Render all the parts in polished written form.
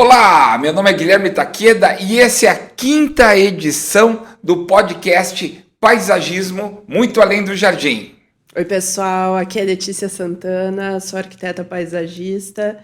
Olá, meu nome é Guilherme Takeda e essa é a 5ª edição do podcast Paisagismo Muito Além do Jardim. Oi pessoal, aqui é Letícia Santana, sou arquiteta paisagista,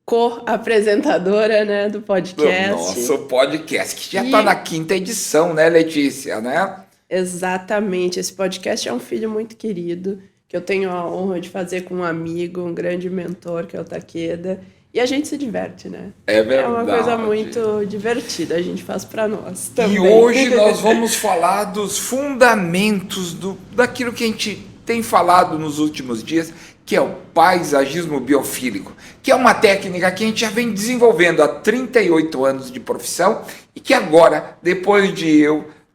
co-apresentadora, do podcast. Do nosso podcast, que já está na 5ª edição, né, Letícia, né? Exatamente, esse podcast é um filho muito querido, que eu tenho a honra de fazer com um amigo, um grande mentor, que é o Takeda. E a gente se diverte, né? É verdade. É uma coisa muito divertida, a gente faz para nós também. E hoje nós vamos falar dos fundamentos daquilo que a gente tem falado nos últimos dias, que é o paisagismo biofílico, que é uma técnica que a gente já vem desenvolvendo há 38 anos de profissão e que agora, depois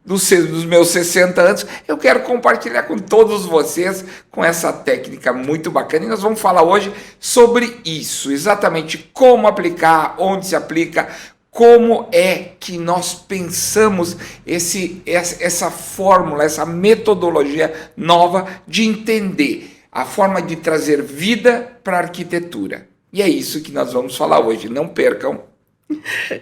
dos meus 60 anos, eu quero compartilhar com todos vocês com essa técnica muito bacana. E nós vamos falar hoje sobre isso, exatamente como aplicar, onde se aplica, como é que nós pensamos essa fórmula, essa metodologia nova de entender a forma de trazer vida para a arquitetura. E é isso que nós vamos falar hoje, não percam.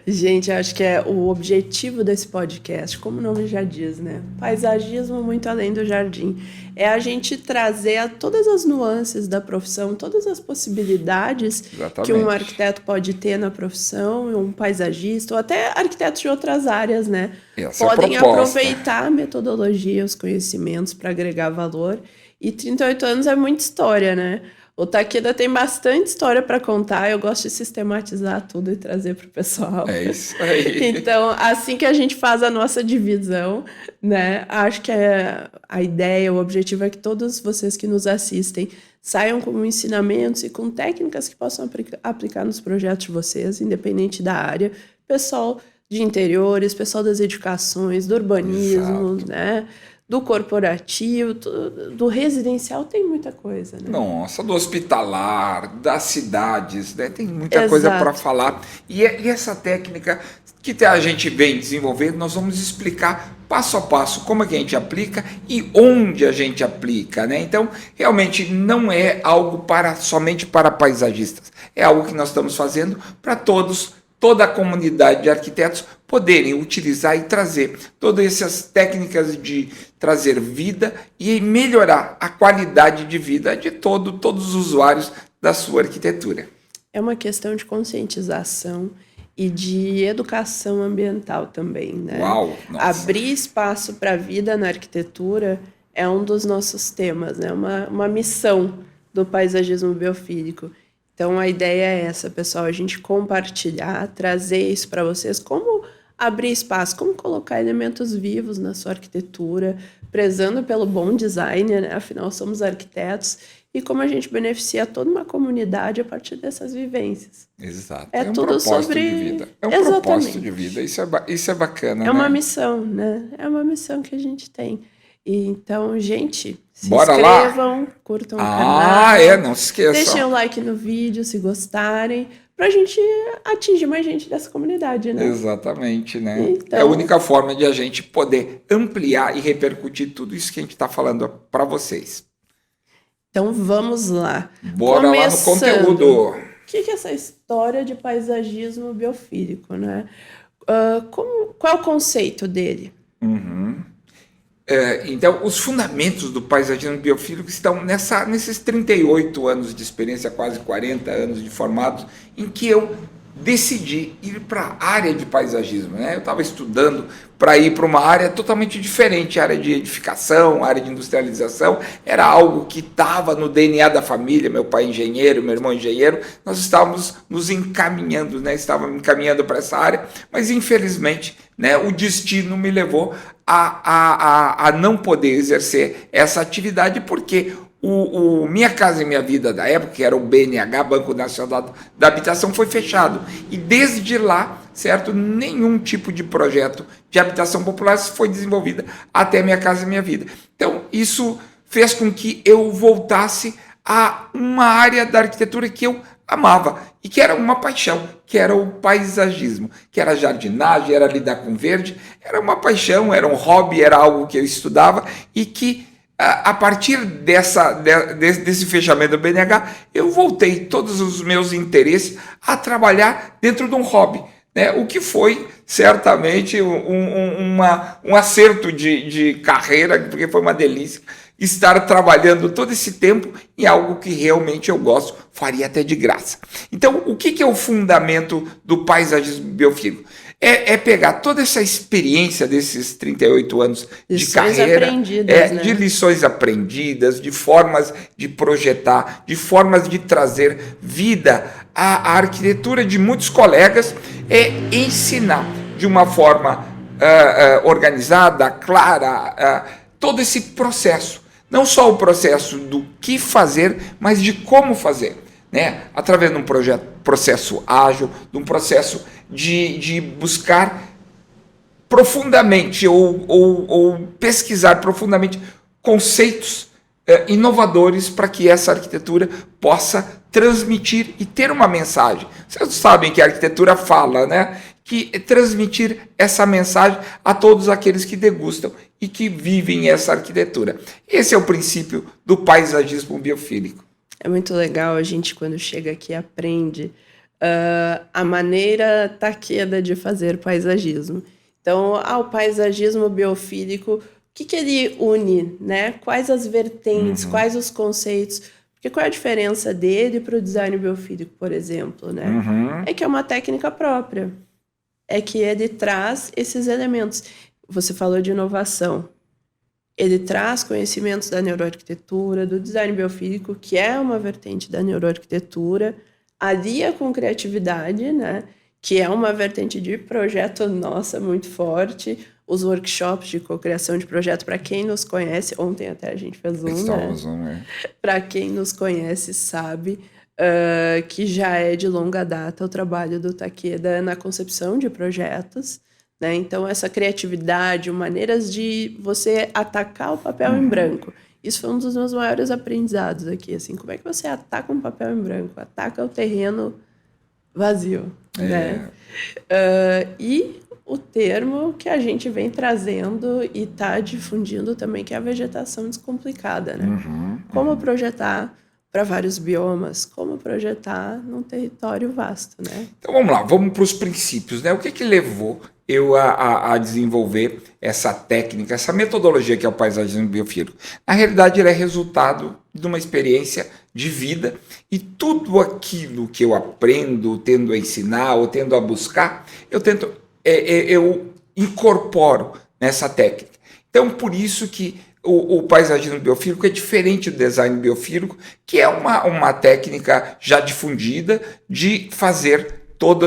Gente, acho que é o objetivo desse podcast, como o nome já diz, né? Paisagismo muito além do jardim. É a gente trazer todas as nuances da profissão, todas as possibilidades que um arquiteto pode ter na profissão, um paisagista, ou até arquitetos de outras áreas, né? Podem aproveitar a metodologia, os conhecimentos para agregar valor. E 38 anos é muita história, né? O Takeda tem bastante história para contar, eu gosto de sistematizar tudo e trazer para o pessoal. É isso aí. Então, assim que a gente faz a nossa divisão, né, acho que a ideia, o objetivo é que todos vocês que nos assistem saiam com ensinamentos e com técnicas que possam aplicar nos projetos de vocês, independente da área. Pessoal de interiores, pessoal das edificações, do urbanismo, exato, né? Do corporativo, do residencial, tem muita coisa, né? Nossa, do hospitalar, das cidades, né? Tem muita coisa para falar. E essa técnica que a gente vem desenvolvendo, nós vamos explicar passo a passo como é que a gente aplica e onde a gente aplica, né? Então, realmente não é algo somente para paisagistas. É algo que nós estamos fazendo para toda a comunidade de arquitetos poderem utilizar e trazer todas essas técnicas de trazer vida e melhorar a qualidade de vida de todos os usuários da sua arquitetura. É uma questão de conscientização e de educação ambiental também, né? Uau! Nossa. Abrir espaço para a vida na arquitetura é um dos nossos temas, né? Uma missão do paisagismo biofílico. Então, a ideia é essa, pessoal, a gente compartilhar, trazer isso para vocês, como abrir espaço, como colocar elementos vivos na sua arquitetura, prezando pelo bom design, né? Afinal, somos arquitetos, e como a gente beneficia toda uma comunidade a partir dessas vivências. Exato. É tudo propósito sobre... de vida. É um Exatamente. Propósito de vida, isso é bacana, né? É uma missão, né? É uma missão que a gente tem. E então, gente, se Bora inscrevam, lá. Curtam o canal. Não se esqueçam. Deixem o like no vídeo, se gostarem, pra gente atingir mais gente dessa comunidade, né? Exatamente, né? Então, é a única forma de a gente poder ampliar e repercutir tudo isso que a gente está falando para vocês. Então, vamos lá. Bora lá no conteúdo. O que é essa história de paisagismo biofílico, né? Qual é o conceito dele? Então, os fundamentos do paisagismo biofílico estão nesses 38 anos de experiência, quase 40 anos de formados, em que eu decidi ir para a área de paisagismo, né? Eu estava estudando para ir para uma área totalmente diferente, a área de edificação, a área de industrialização, era algo que estava no DNA da família, meu pai engenheiro, meu irmão engenheiro, nós estávamos nos encaminhando, né? Estávamos me encaminhando para essa área, mas infelizmente, né, o destino me levou a não poder exercer essa atividade, porque Minha Casa e Minha Vida da época, que era o BNH, Banco Nacional da Habitação, foi fechado. E desde lá, certo, nenhum tipo de projeto de habitação popular foi desenvolvido até Minha Casa e Minha Vida. Então, isso fez com que eu voltasse a uma área da arquitetura que eu amava e que era uma paixão, que era o paisagismo, que era jardinagem, era lidar com verde, era uma paixão, era um hobby, era algo que eu estudava e que A partir desse fechamento do BNH, eu voltei todos os meus interesses a trabalhar dentro de um hobby, né? O que foi certamente um acerto de carreira, porque foi uma delícia estar trabalhando todo esse tempo em algo que realmente eu gosto, faria até de graça. Então, o que é o fundamento do paisagismo biofílico? É pegar toda essa experiência desses 38 anos de carreira, né? de lições aprendidas, de formas de projetar, de formas de trazer vida à arquitetura de muitos colegas, ensinar de uma forma organizada, clara, todo esse processo. Não só o processo do que fazer, mas de como fazer, né? Através de um processo ágil, de um processo de buscar profundamente ou pesquisar profundamente conceitos inovadores para que essa arquitetura possa transmitir e ter uma mensagem. Vocês sabem que a arquitetura fala, né? Que transmitir essa mensagem a todos aqueles que degustam e que vivem essa arquitetura. Esse é o princípio do paisagismo biofílico. É muito legal, a gente quando chega aqui aprende a maneira Takeda de fazer paisagismo. Então, o paisagismo biofílico, o que ele une, né? Quais as vertentes, quais os conceitos? Porque qual é a diferença dele para o design biofílico, por exemplo, né? É que é uma técnica própria. É que ele traz esses elementos. Você falou de inovação. Ele traz conhecimentos da neuroarquitetura, do design biofílico, que é uma vertente da neuroarquitetura, alia com criatividade, né? Que é uma vertente de projeto nossa muito forte. Os workshops de cocriação de projeto, para quem nos conhece, ontem até a gente fez né? Para quem nos conhece sabe que já é de longa data o trabalho do Takeda na concepção de projetos, né? Então, essa criatividade, maneiras de você atacar o papel em branco. Isso foi um dos meus maiores aprendizados aqui. Assim, como é que você ataca um papel em branco? Ataca o terreno vazio. Né? E o termo que a gente vem trazendo e está difundindo também, que é a vegetação descomplicada. Né? Como projetar para vários biomas, como projetar num território vasto, né? Então vamos lá, vamos para os princípios, né? O que levou eu a desenvolver essa técnica, essa metodologia que é o paisagismo biofílico? Na realidade, ele é resultado de uma experiência de vida e tudo aquilo que eu aprendo, tendo a ensinar ou tendo a buscar, eu incorporo nessa técnica. Então, por isso que o paisagismo biofílico é diferente do design biofílico, que é uma técnica já difundida de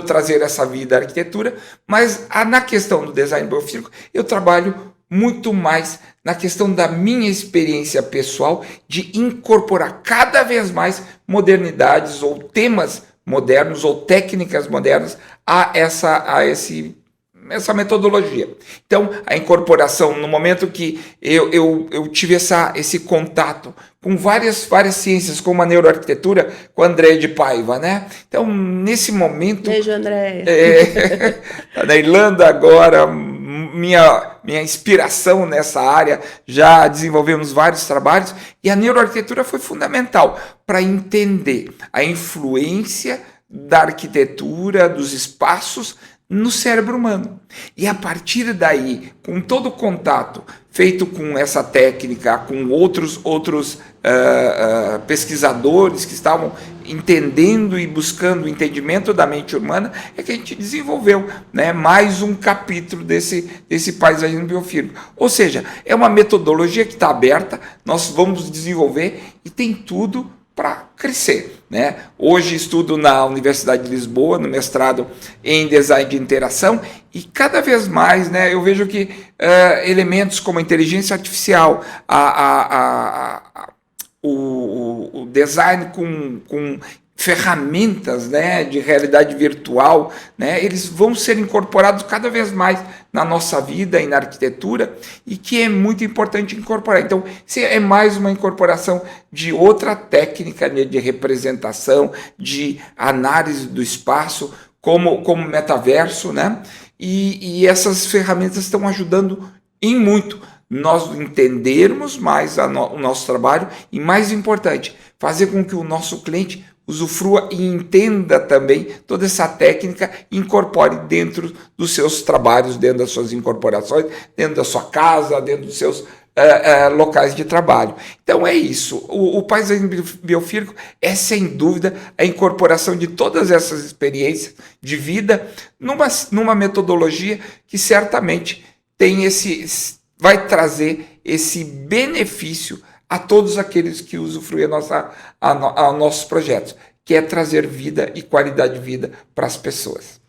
trazer essa vida à arquitetura, mas na questão do design biofílico eu trabalho muito mais na questão da minha experiência pessoal de incorporar cada vez mais modernidades ou temas modernos ou técnicas modernas a essa metodologia. Então, a incorporação, no momento que eu tive esse contato com várias ciências, como a neuroarquitetura, com a Andréia de Paiva, né? Então, nesse momento... Beijo, Andréia. Tá na Irlanda agora, minha inspiração nessa área, já desenvolvemos vários trabalhos, e a neuroarquitetura foi fundamental para entender a influência da arquitetura, dos espaços, no cérebro humano. E a partir daí, com todo o contato feito com essa técnica, com outros pesquisadores que estavam entendendo e buscando o entendimento da mente humana, é que a gente desenvolveu, né, mais um capítulo desse paisagismo biofílico. Ou seja, é uma metodologia que está aberta, nós vamos desenvolver e tem tudo para crescer, né? Hoje estudo na Universidade de Lisboa, no mestrado em Design de Interação, e cada vez mais, né, eu vejo que elementos como a inteligência artificial, o design com ferramentas, né, de realidade virtual, né, eles vão ser incorporados cada vez mais na nossa vida e na arquitetura, e que é muito importante incorporar. Então, é mais uma incorporação de outra técnica de representação, de análise do espaço, como metaverso, né? E essas ferramentas estão ajudando em muito nós entendermos mais o nosso trabalho e, mais importante, fazer com que o nosso cliente usufrua e entenda também toda essa técnica e incorpore dentro dos seus trabalhos, dentro das suas incorporações, dentro da sua casa, dentro dos seus locais de trabalho. Então é isso. O paisagismo biofílico é, sem dúvida, a incorporação de todas essas experiências de vida numa metodologia que certamente vai trazer esse benefício a todos aqueles que usufruem a nossos projetos, que é trazer vida e qualidade de vida para as pessoas.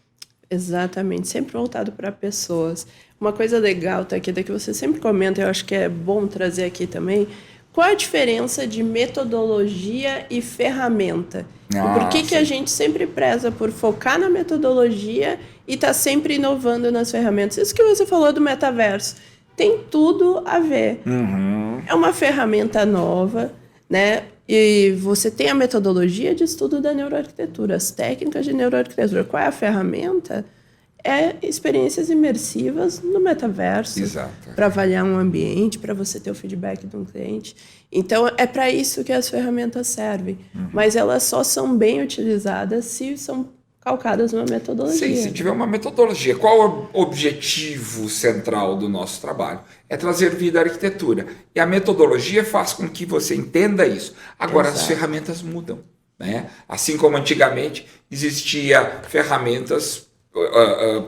Exatamente, sempre voltado para pessoas. Uma coisa legal, Takeda, que você sempre comenta, eu acho que é bom trazer aqui também, qual a diferença de metodologia e ferramenta? E por que a gente sempre preza por focar na metodologia e tá sempre inovando nas ferramentas? Isso que você falou do metaverso, tem tudo a ver. É uma ferramenta nova, né? E você tem a metodologia de estudo da neuroarquitetura, as técnicas de neuroarquitetura. Qual é a ferramenta? É experiências imersivas no metaverso, para avaliar um ambiente, para você ter o feedback de um cliente. Então, é para isso que as ferramentas servem. Mas elas só são bem utilizadas se são calcadas numa metodologia. Sim, se tiver uma metodologia. Qual o objetivo central do nosso trabalho? É trazer vida à arquitetura. E a metodologia faz com que você entenda isso. Agora, as ferramentas mudam, né? Assim como antigamente existia ferramentas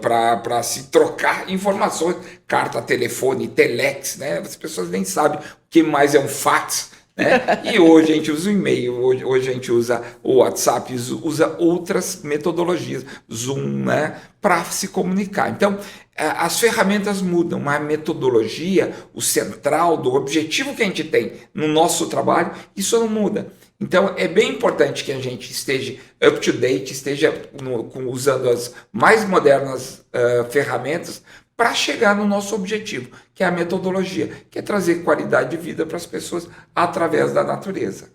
para se trocar informações, carta, telefone, telex, né? As pessoas nem sabem o que mais é um fax, né? E hoje a gente usa o e-mail, hoje a gente usa o WhatsApp, usa outras metodologias, Zoom, né? Para se comunicar. Então, as ferramentas mudam, mas a metodologia, o central do objetivo que a gente tem no nosso trabalho, isso não muda. Então, é bem importante que a gente esteja up to date, esteja usando as mais modernas ferramentas para chegar no nosso objetivo, que é a metodologia, que é trazer qualidade de vida para as pessoas através da natureza.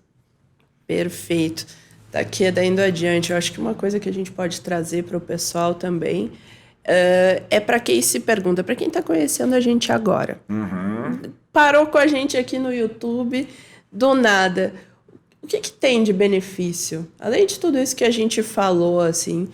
Perfeito. Daqui indo adiante, eu acho que uma coisa que a gente pode trazer para o pessoal também é para quem se pergunta, para quem está conhecendo a gente agora. Parou com a gente aqui no YouTube, do nada. O que tem de benefício? Além de tudo isso que a gente falou, assim,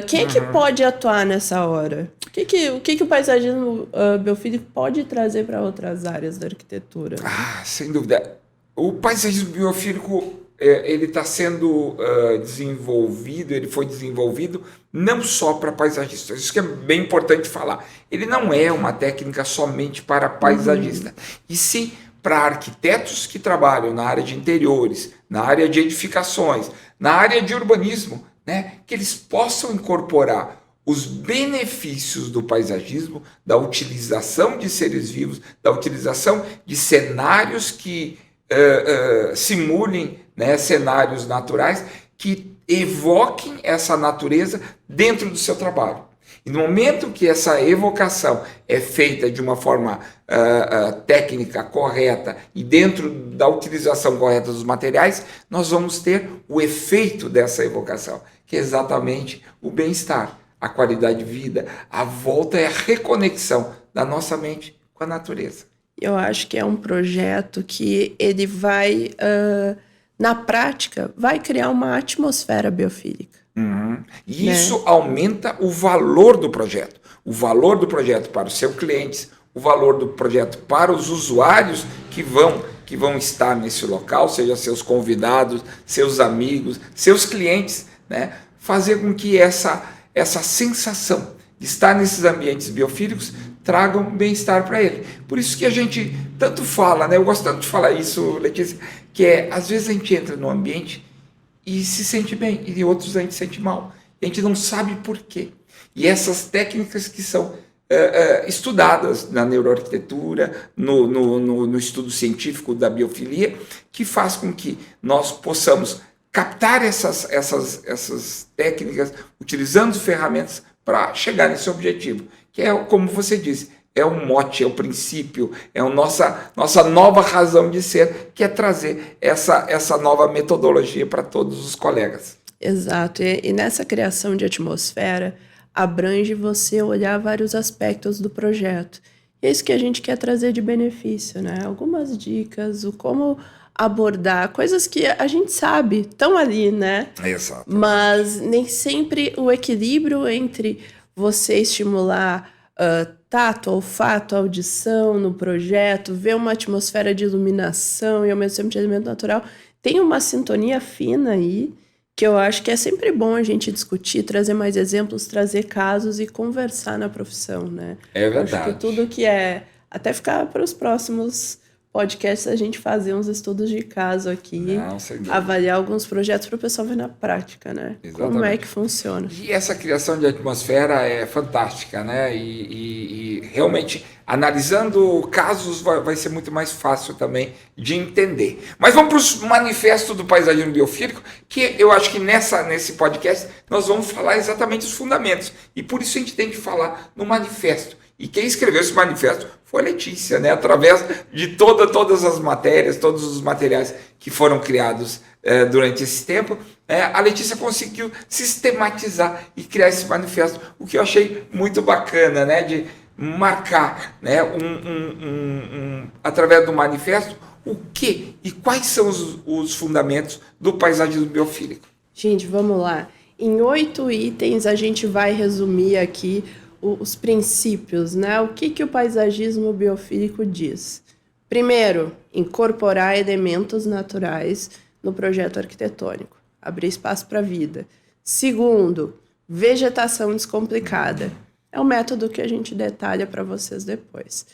quem é que pode atuar nessa hora? O que o paisagismo biofílico pode trazer para outras áreas da arquitetura? Sem dúvida. O paisagismo biofílico ele está sendo desenvolvido, ele foi desenvolvido não só para paisagistas. Isso que é bem importante falar. Ele não é uma técnica somente para paisagista, e sim para arquitetos que trabalham na área de interiores, na área de edificações, na área de urbanismo, né? Que eles possam incorporar os benefícios do paisagismo, da utilização de seres vivos, da utilização de cenários que simulem, né, cenários naturais que evoquem essa natureza dentro do seu trabalho. E no momento que essa evocação é feita de uma forma técnica correta e dentro da utilização correta dos materiais, nós vamos ter o efeito dessa evocação, que é exatamente o bem-estar, a qualidade de vida, a volta e a reconexão da nossa mente com a natureza. Eu acho que é um projeto que ele vai, na prática, vai criar uma atmosfera biofílica. E isso aumenta o valor do projeto. O valor do projeto para os seus clientes, o valor do projeto para os usuários que vão estar nesse local, seja seus convidados, seus amigos, seus clientes, né? Fazer com que essa sensação de estar nesses ambientes biofílicos tragam bem-estar para ele. Por isso que a gente tanto fala, né? Eu gosto tanto de falar isso, Letícia, que às vezes a gente entra no ambiente e se sente bem, e outros a gente sente mal. A gente não sabe por quê. E essas técnicas que são estudadas na neuroarquitetura, no estudo científico da biofilia, que faz com que nós possamos captar essas técnicas, utilizando ferramentas para chegar nesse objetivo, que é, como você disse, é o mote, é o princípio, é a nossa nova razão de ser, que é trazer essa nova metodologia para todos os colegas. Exato, e nessa criação de atmosfera, abrange você olhar vários aspectos do projeto. E é isso que a gente quer trazer de benefício, né? Algumas dicas, o como abordar, coisas que a gente sabe, estão ali, né? Exato. Mas nem sempre o equilíbrio entre você estimular tato, olfato, audição no projeto, ver uma atmosfera de iluminação e ao mesmo tempo de elemento natural, tem uma sintonia fina aí, que eu acho que é sempre bom a gente discutir, trazer mais exemplos, trazer casos e conversar na profissão, né? É Acho que verdade. tudo que é... Até ficar para os próximos podcasts, a gente fazer uns estudos de caso aqui, Não, sem dúvida. avaliar alguns projetos para o pessoal ver na prática, né? Exatamente. Como é que funciona. E essa criação de atmosfera é fantástica, né? E realmente, analisando casos, vai ser muito mais fácil também de entender. Mas vamos para o manifesto do paisagismo biofílico, que eu acho que nesse podcast nós vamos falar exatamente os fundamentos. E por isso a gente tem que falar no manifesto. E quem escreveu esse manifesto foi a Letícia, né? Através de todas as matérias, todos os materiais que foram criados durante esse tempo, a Letícia conseguiu sistematizar e criar esse manifesto, o que eu achei muito bacana, né? De marcar, né? Através do manifesto, o que e quais são os fundamentos do paisagismo biofílico. Gente, vamos lá. Em 8 itens a gente vai resumir aqui os princípios, né? O que o paisagismo biofílico diz? Primeiro, incorporar elementos naturais no projeto arquitetônico, abrir espaço para a vida. Segundo, vegetação descomplicada. É um método que a gente detalha para vocês depois.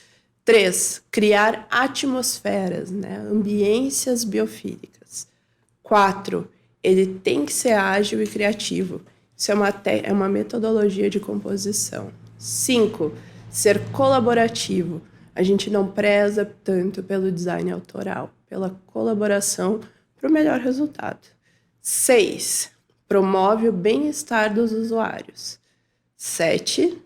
3, criar atmosferas, né? Ambiências biofílicas. 4, ele tem que ser ágil e criativo. Isso é uma metodologia de composição. 5, ser colaborativo. A gente não preza tanto pelo design autoral, pela colaboração para o melhor resultado. 6, promove o bem-estar dos usuários. 7,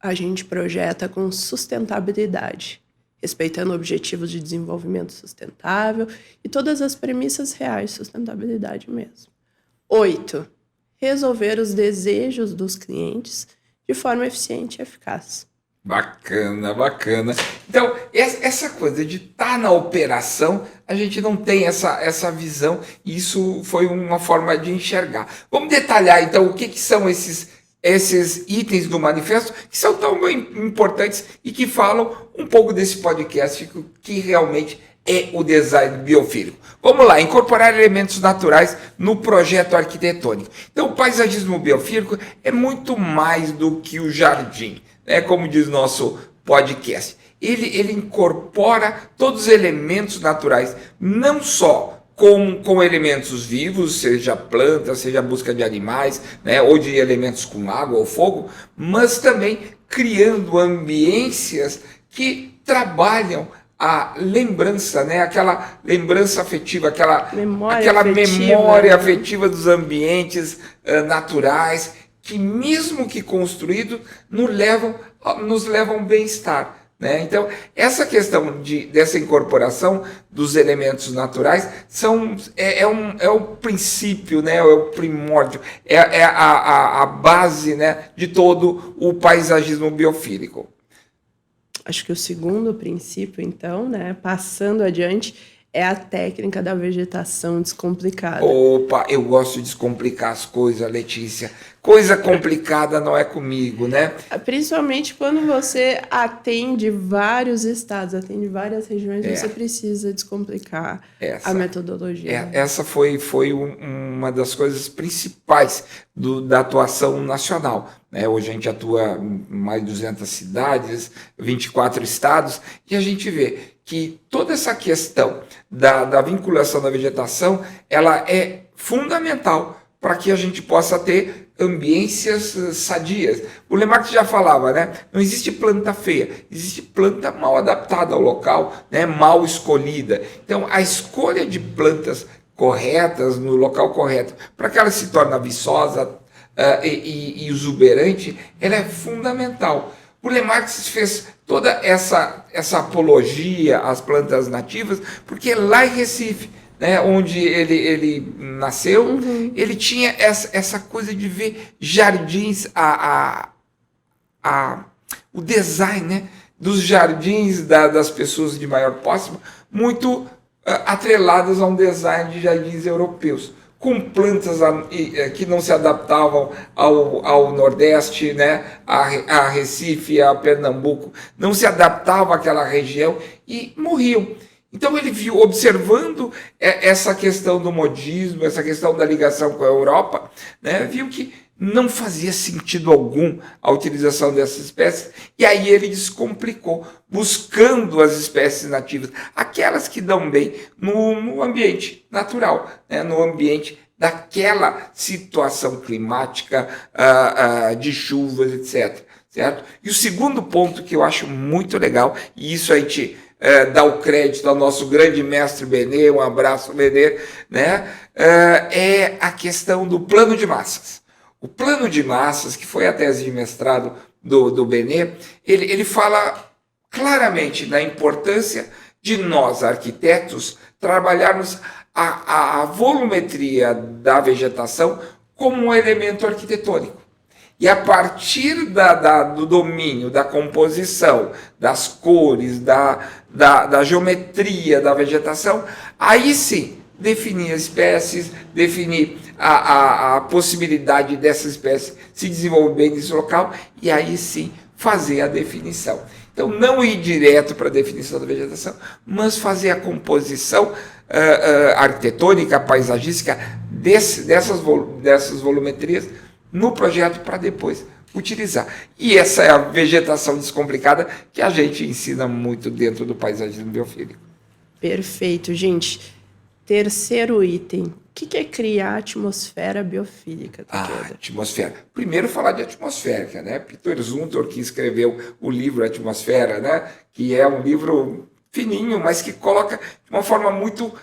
a gente projeta com sustentabilidade, respeitando objetivos de desenvolvimento sustentável e todas as premissas reais de sustentabilidade mesmo. 8, resolver os desejos dos clientes de forma eficiente e eficaz. Bacana, bacana. Então, essa coisa de estar na operação, a gente não tem essa visão, e isso foi uma forma de enxergar. Vamos detalhar, então, o que são esses itens do manifesto, que são tão importantes e que falam um pouco desse podcast, que realmente é o design biofílico. Vamos lá, incorporar elementos naturais no projeto arquitetônico. Então, o paisagismo biofílico é muito mais do que o jardim, né? Como diz nosso podcast. Ele incorpora todos os elementos naturais, não só com elementos vivos, seja planta, seja busca de animais, né? Ou de elementos com água ou fogo, mas também criando ambiências que trabalham a lembrança, né? Aquela lembrança afetiva, aquela memória afetiva dos ambientes naturais, que mesmo que construídos, nos levam ao bem-estar, né? Então, essa questão dessa incorporação dos elementos naturais é o princípio, né? É o primórdio, é a base, né? De todo o paisagismo biofílico. Acho que o segundo princípio, então, né, passando adiante, é a técnica da vegetação descomplicada. Opa, eu gosto de descomplicar as coisas, Letícia. Coisa complicada não é comigo, né? Principalmente quando você atende vários estados, atende várias regiões, você precisa descomplicar a metodologia. Essa foi uma das coisas principais da atuação nacional, né? Hoje a gente atua em mais de 200 cidades, 24 estados, e a gente vê que toda essa questão da vinculação da vegetação, ela é fundamental para que a gente possa ter ambiências sadias. O Lemarque já falava, né? Não existe planta feia, existe planta mal adaptada ao local, né? Mal escolhida. Então, a escolha de plantas corretas no local correto, para que ela se torne viçosa e exuberante, ela é fundamental. O Lemarque fez toda essa apologia às plantas nativas, porque lá em Recife, né, onde ele nasceu, ele tinha essa coisa de ver jardins, o design, né, dos jardins das pessoas de maior posse, muito atreladas a um design de jardins europeus, com plantas que não se adaptavam ao Nordeste, né? a Recife, a Pernambuco, não se adaptavam àquela região e morriam. Então ele viu, observando essa questão do modismo, essa questão da ligação com a Europa, né? Viu que não fazia sentido algum a utilização dessas espécies, e aí ele descomplicou, buscando as espécies nativas, aquelas que dão bem no ambiente natural, né? No ambiente daquela situação climática, de chuvas, etc. Certo? E o segundo ponto que eu acho muito legal, e isso a gente dá o crédito ao nosso grande mestre Benê, um abraço Benê, né? É a questão do plano de massas. O plano de massas, que foi a tese de mestrado do Benê, ele fala claramente da importância de nós, arquitetos, trabalharmos a volumetria da vegetação como um elemento arquitetônico. E a partir do domínio, da composição, das cores, da geometria da vegetação, aí sim, definir as espécies, definir a possibilidade dessa espécie se desenvolver nesse local, e aí sim fazer a definição. Então, não ir direto para a definição da vegetação, mas fazer a composição arquitetônica, paisagística dessas volumetrias no projeto para depois utilizar. E essa é a vegetação descomplicada que a gente ensina muito dentro do paisagismo biofílico. Perfeito, gente. Terceiro item. O que é criar atmosfera biofílica? Atmosfera. Primeiro falar de atmosférica, né? Peter Zumthor, que escreveu o livro Atmosfera, né? Que é um livro fininho, mas que coloca de uma forma muito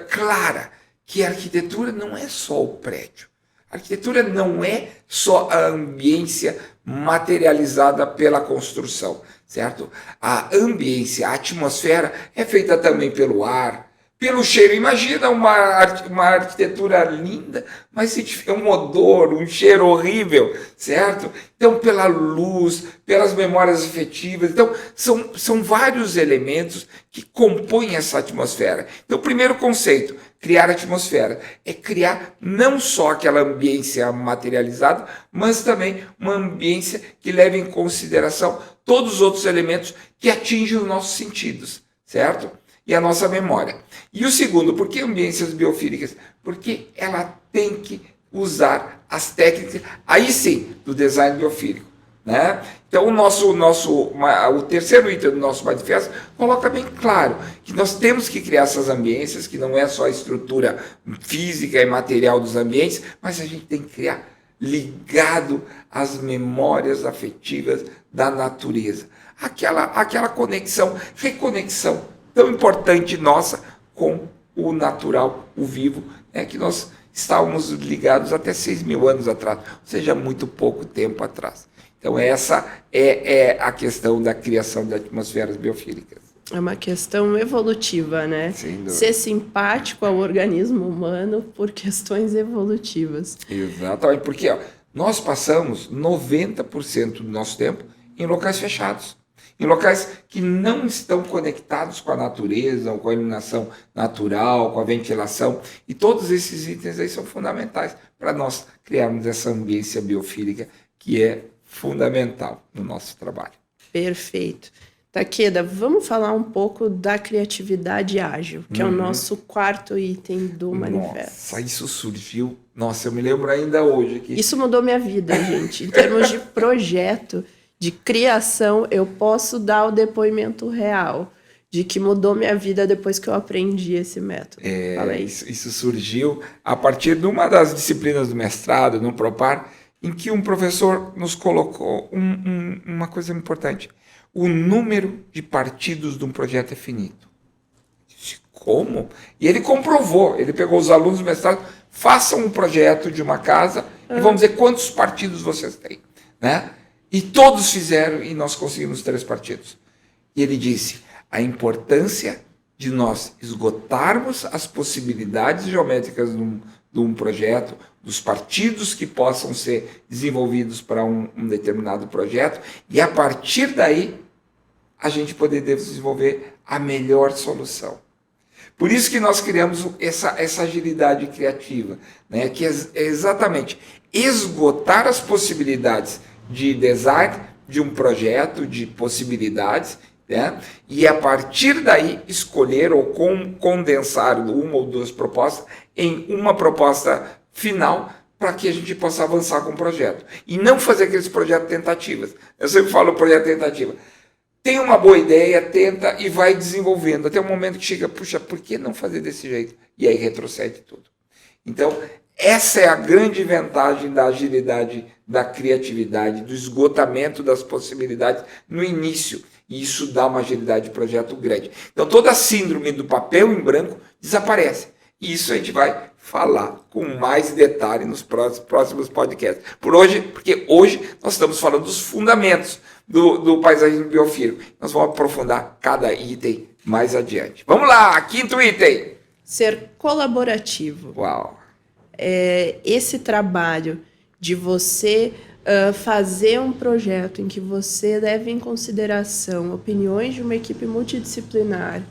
clara que a arquitetura não é só o prédio. A arquitetura não é só a ambiência materializada pela construção, certo? A ambiência, a atmosfera é feita também pelo ar, pelo cheiro. Imagina uma arquitetura linda, mas se tiver um odor, um cheiro horrível, certo? Então, pela luz, pelas memórias afetivas. Então, são vários elementos que compõem essa atmosfera. Então, o primeiro conceito, criar atmosfera, é criar não só aquela ambiência materializada, mas também uma ambiência que leve em consideração todos os outros elementos que atingem os nossos sentidos, certo? E a nossa memória. E o segundo, por que ambiências biofílicas? Porque ela tem que usar as técnicas, aí sim, do design biofílico, né? Então, o terceiro item do nosso manifesto coloca bem claro que nós temos que criar essas ambiências, que não é só a estrutura física e material dos ambientes, mas a gente tem que criar ligado às memórias afetivas da natureza. Aquela conexão, reconexão tão importante nossa com o natural, o vivo, né, que nós estávamos ligados até 6.000 anos atrás, ou seja, muito pouco tempo atrás. Então, essa é a questão da criação de atmosferas biofílicas. É uma questão evolutiva, né? Ser simpático ao organismo humano por questões evolutivas. Exatamente, porque nós passamos 90% do nosso tempo em locais fechados. Em locais que não estão conectados com a natureza, com a iluminação natural, com a ventilação. E todos esses itens aí são fundamentais para nós criarmos essa ambiência biofílica que é fundamental no nosso trabalho. Perfeito. Takeda, vamos falar um pouco da criatividade ágil, que é o nosso quarto item do manifesto. Nossa, isso surgiu... Nossa, eu me lembro ainda hoje aqui. Isso mudou minha vida, gente. Em termos de projeto, de criação, eu posso dar o depoimento real de que mudou minha vida depois que eu aprendi esse método. Fala aí. Isso surgiu a partir de uma das disciplinas do mestrado, no Propar, em que um professor nos colocou uma coisa importante. O número de partidos de um projeto é finito. Como? E ele comprovou, ele pegou os alunos do mestrado, façam um projeto de uma casa e vamos ver quantos partidos vocês têm, né? E todos fizeram e nós conseguimos 3 partidos. E ele disse, a importância de nós esgotarmos as possibilidades geométricas de um projeto, dos partidos que possam ser desenvolvidos para um determinado projeto, e a partir daí a gente poder desenvolver a melhor solução. Por isso que nós criamos essa agilidade criativa, né? Que é exatamente esgotar as possibilidades de design de um projeto, de possibilidades, né? E a partir daí escolher ou condensar uma ou duas propostas em uma proposta final para que a gente possa avançar com o projeto. E não fazer aqueles projetos tentativas. Eu sempre falo projeto tentativa. Tem uma boa ideia, tenta e vai desenvolvendo, até o momento que chega, puxa, por que não fazer desse jeito? E aí retrocede tudo. Então, essa é a grande vantagem da agilidade, da criatividade, do esgotamento das possibilidades no início. E isso dá uma agilidade de projeto grande. Então, toda a síndrome do papel em branco desaparece. E isso a gente vai falar com mais detalhe nos próximos podcasts. Porque hoje nós estamos falando dos fundamentos do paisagismo biofílico. Nós vamos aprofundar cada item mais adiante. Vamos lá, quinto item. Ser colaborativo. Uau. Esse trabalho de você fazer um projeto em que você leva em consideração opiniões de uma equipe multidisciplinar,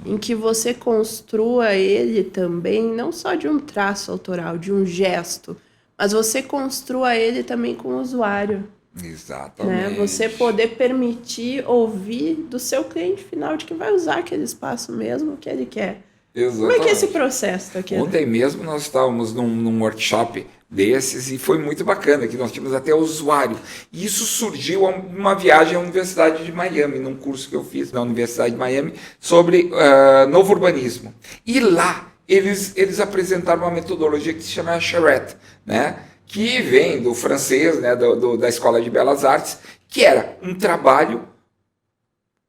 em que você construa ele também, não só de um traço autoral, de um gesto, mas você construa ele também com o usuário. Exatamente. Né? Você poder permitir ouvir do seu cliente final de que vai usar aquele espaço mesmo que ele quer. Exatamente. Como é que é esse processo aqui? Ontem mesmo nós estávamos num workshop desses e foi muito bacana, que nós tínhamos até usuário. E isso surgiu uma viagem à Universidade de Miami, num curso que eu fiz na Universidade de Miami sobre novo urbanismo. E lá eles apresentaram uma metodologia que se chama Charrette, né? Que vem do francês, né? Da Escola de Belas Artes, que era um trabalho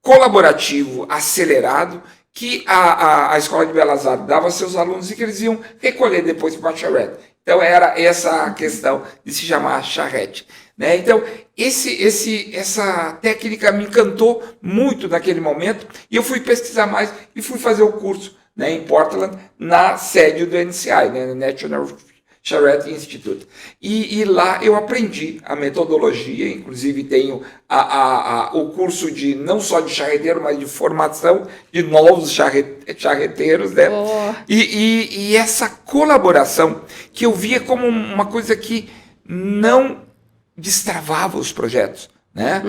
colaborativo, acelerado, que a Escola de Belas Artes dava aos seus alunos e que eles iam recolher depois para a charrette. Então, era essa a questão de se chamar charrette. Né? Então, essa técnica me encantou muito naquele momento e eu fui pesquisar mais e fui fazer o curso, né, em Portland, na sede do NCI, né, National Charrette Institute. E lá eu aprendi a metodologia, inclusive tenho o curso de não só de charreteiro, mas de formação de novos charreteiros, né? Oh. E essa colaboração que eu via como uma coisa que não destravava os projetos. Né?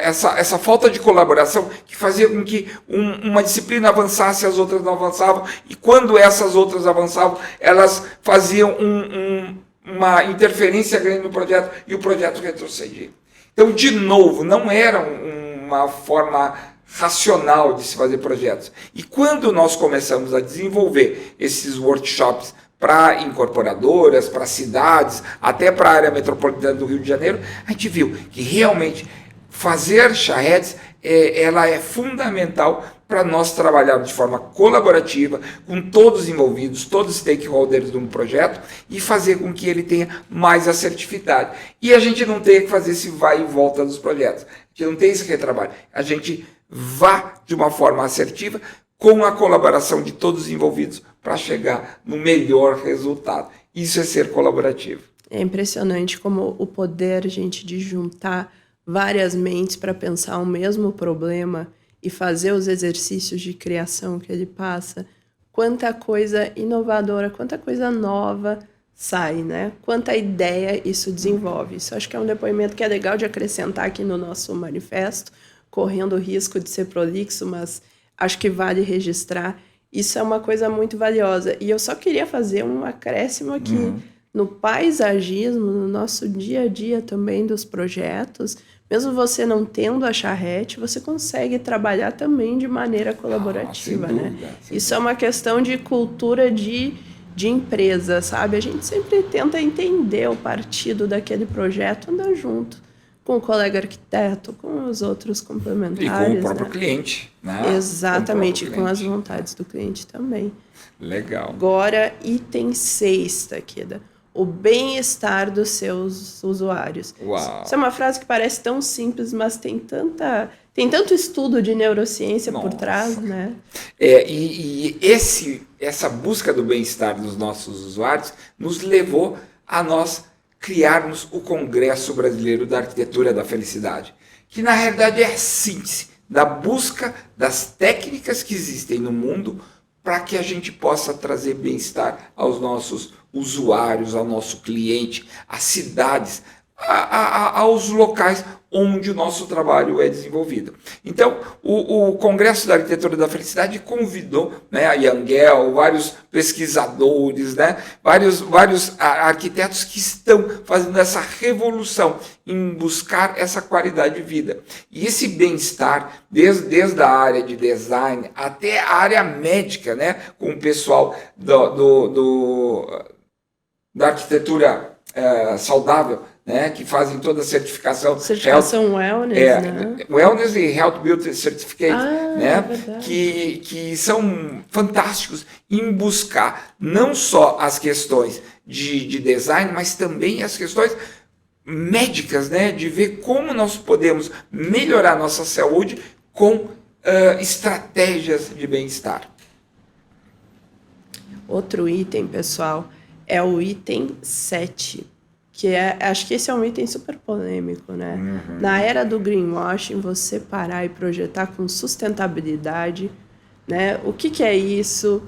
Essa falta de colaboração que fazia com que uma disciplina avançasse e as outras não avançavam, e quando essas outras avançavam, elas faziam uma interferência grande no projeto e o projeto retrocedia. Então, de novo, não era uma forma racional de se fazer projetos. E quando nós começamos a desenvolver esses workshops para incorporadoras, para cidades, até para a área metropolitana do Rio de Janeiro, a gente viu que realmente fazer charretes ela é fundamental para nós trabalharmos de forma colaborativa, com todos os envolvidos, todos os stakeholders de um projeto, e fazer com que ele tenha mais assertividade. E a gente não tenha que fazer esse vai e volta dos projetos. A gente não tem esse retrabalho. A gente vá de uma forma assertiva, com a colaboração de todos os envolvidos para chegar no melhor resultado. Isso é ser colaborativo. É impressionante como o poder, gente, de juntar várias mentes para pensar o mesmo problema e fazer os exercícios de criação que ele passa, quanta coisa inovadora, quanta coisa nova sai, né? Quanta ideia isso desenvolve. Isso acho que é um depoimento que é legal de acrescentar aqui no nosso manifesto, correndo o risco de ser prolixo, mas acho que vale registrar. Isso é uma coisa muito valiosa. E eu só queria fazer um acréscimo aqui. No paisagismo, no nosso dia a dia também dos projetos, mesmo você não tendo a charrete, você consegue trabalhar também de maneira colaborativa, sem dúvida, né? sem Isso é uma questão de cultura de empresa, sabe? A gente sempre tenta entender o partido daquele projeto, andar junto com o colega arquiteto, com os outros complementares. E com o próprio né? cliente. Né? Exatamente, com as cliente. vontades do cliente também. Legal. Agora, item 6, Takeda. O bem-estar dos seus usuários. Uau. Isso é uma frase que parece tão simples, mas tem tanto estudo de neurociência por trás, né? Essa busca do bem-estar dos nossos usuários nos levou a nós criarmos o Congresso Brasileiro da Arquitetura da Felicidade, que na realidade é a síntese da busca das técnicas que existem no mundo para que a gente possa trazer bem-estar aos nossos usuários, ao nosso cliente, às cidades, aos locais onde o nosso trabalho é desenvolvido. Então, o Congresso da Arquitetura da Felicidade convidou, né, a Yangel, vários pesquisadores, né, vários arquitetos que estão fazendo essa revolução em buscar essa qualidade de vida. E esse bem-estar, desde a área de design até a área médica, né, com o pessoal da arquitetura saudável, né, que fazem toda a certificação Wellness, né? Wellness e Health Beauty Certificate, né, é que são fantásticos em buscar não só as questões de design, mas também as questões médicas, né, de ver como nós podemos melhorar nossa saúde com estratégias de bem-estar. Outro item, pessoal, é o item 7, que acho que esse é um item super polêmico, né? Uhum. Na era do greenwashing, você parar e projetar com sustentabilidade, né? O que é isso?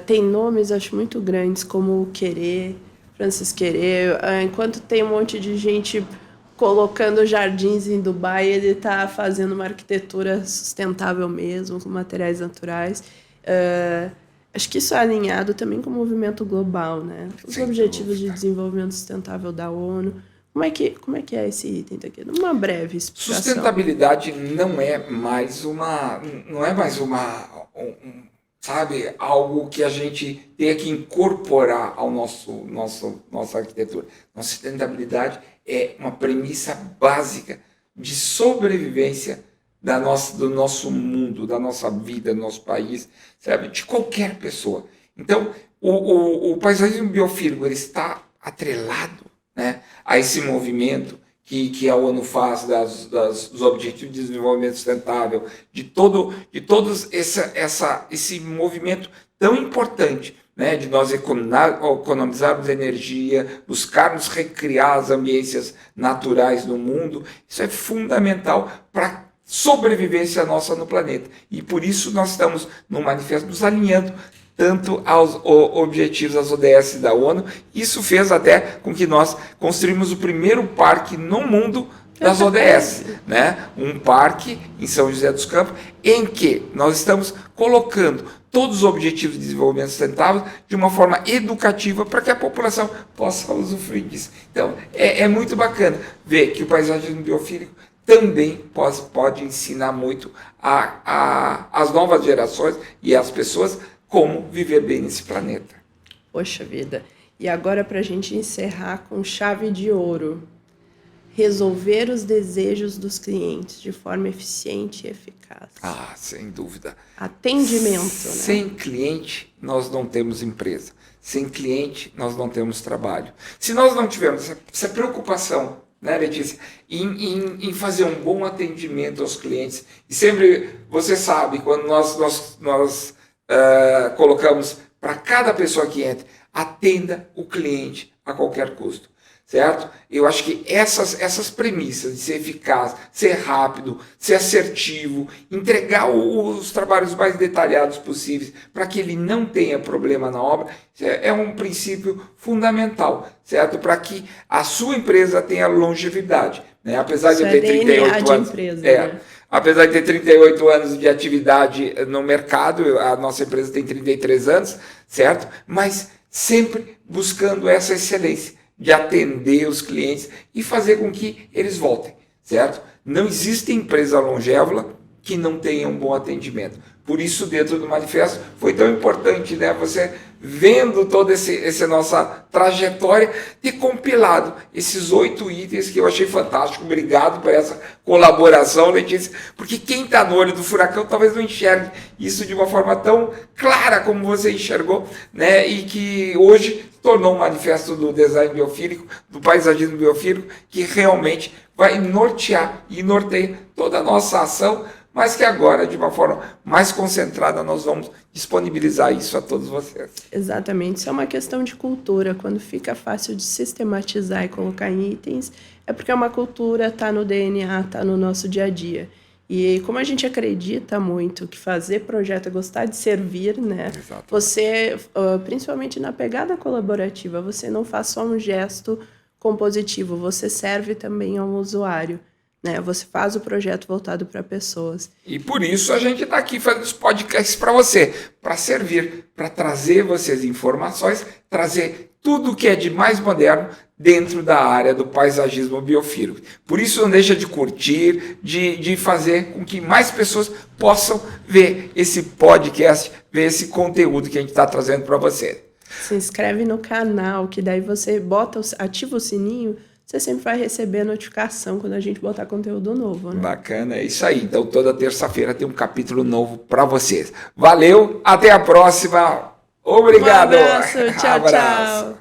Tem nomes, acho, muito grandes, como o Querer, Francis Querer. Enquanto tem um monte de gente colocando jardins em Dubai, ele está fazendo uma arquitetura sustentável mesmo, com materiais naturais. Acho que isso é alinhado também com o movimento global, né? Os Objetivos de Desenvolvimento Sustentável da ONU. Como é que é esse item daqui? Uma breve explicação. Sustentabilidade não é mais sabe, algo que a gente tenha que incorporar ao nossa arquitetura. Nossa sustentabilidade é uma premissa básica de sobrevivência do nosso mundo, da nossa vida, do nosso país, sabe? De qualquer pessoa. Então, o paisagismo biofílico ele está atrelado, né, a esse movimento que a ONU faz dos Objetivos de Desenvolvimento Sustentável, de todos esse movimento tão importante, né, de nós economizarmos energia, buscarmos recriar as ambiências naturais do mundo. Isso é fundamental para sobrevivência nossa no planeta. E por isso nós estamos no manifesto nos alinhando tanto aos objetivos, às ODS da ONU. Isso fez até com que nós construímos o primeiro parque no mundo das ODS, né? Um parque em São José dos Campos, em que nós estamos colocando todos os objetivos de desenvolvimento sustentável de uma forma educativa para que a população possa usufruir disso. Então, é muito bacana ver que o paisagismo biofílico também pode ensinar muito às novas gerações e às pessoas como viver bem nesse planeta. Poxa vida. E agora, para a gente encerrar com chave de ouro, resolver os desejos dos clientes de forma eficiente e eficaz. Sem dúvida. Atendimento, né? Sem cliente, nós não temos empresa. Sem cliente, nós não temos trabalho. Se nós não tivermos essa preocupação, né, Letícia, em fazer um bom atendimento aos clientes, e sempre, você sabe, quando nós colocamos para cada pessoa que entra, atenda o cliente a qualquer custo, certo? Eu acho que essas premissas de ser eficaz, ser rápido, ser assertivo, entregar os trabalhos mais detalhados possíveis para que ele não tenha problema na obra, é um princípio fundamental, certo? Para que a sua empresa tenha longevidade, né? Apesar de eu ter 38 anos, né? Apesar de ter 38 anos de atividade no mercado, a nossa empresa tem 33 anos, certo? Mas sempre buscando essa excelência de atender os clientes e fazer com que eles voltem, certo? Não existe empresa longeva que não tenha um bom atendimento. Por isso, dentro do manifesto, foi tão importante, né, você vendo toda essa nossa trajetória, ter compilado esses 8 itens que eu achei fantástico. Obrigado por essa colaboração, Letícia, porque quem está no olho do furacão talvez não enxergue isso de uma forma tão clara como você enxergou, né, e que hoje tornou um manifesto do design biofílico, do paisagismo biofílico, que realmente vai nortear e norteia toda a nossa ação mas que agora, de uma forma mais concentrada, nós vamos disponibilizar isso a todos vocês. Exatamente, isso é uma questão de cultura. Quando fica fácil de sistematizar e colocar em itens, é porque é uma cultura, está no DNA, está no nosso dia a dia. E como a gente acredita muito que fazer projeto é gostar de servir, né? Exato. Você, principalmente na pegada colaborativa, você não faz só um gesto compositivo, você serve também ao usuário, né? Você faz o projeto voltado para pessoas. E por isso a gente está aqui fazendo os podcasts para você, para servir, para trazer vocês informações, trazer tudo que é de mais moderno dentro da área do paisagismo biofílico. Por isso não deixa de curtir, de fazer com que mais pessoas possam ver esse podcast, ver esse conteúdo que a gente está trazendo para você. Se inscreve no canal, que daí você ativa o sininho, você sempre vai receber a notificação quando a gente botar conteúdo novo, né? Bacana, é isso aí. Então toda terça-feira tem um capítulo novo para vocês. Valeu, até a próxima. Obrigado. Um abraço, tchau, tchau.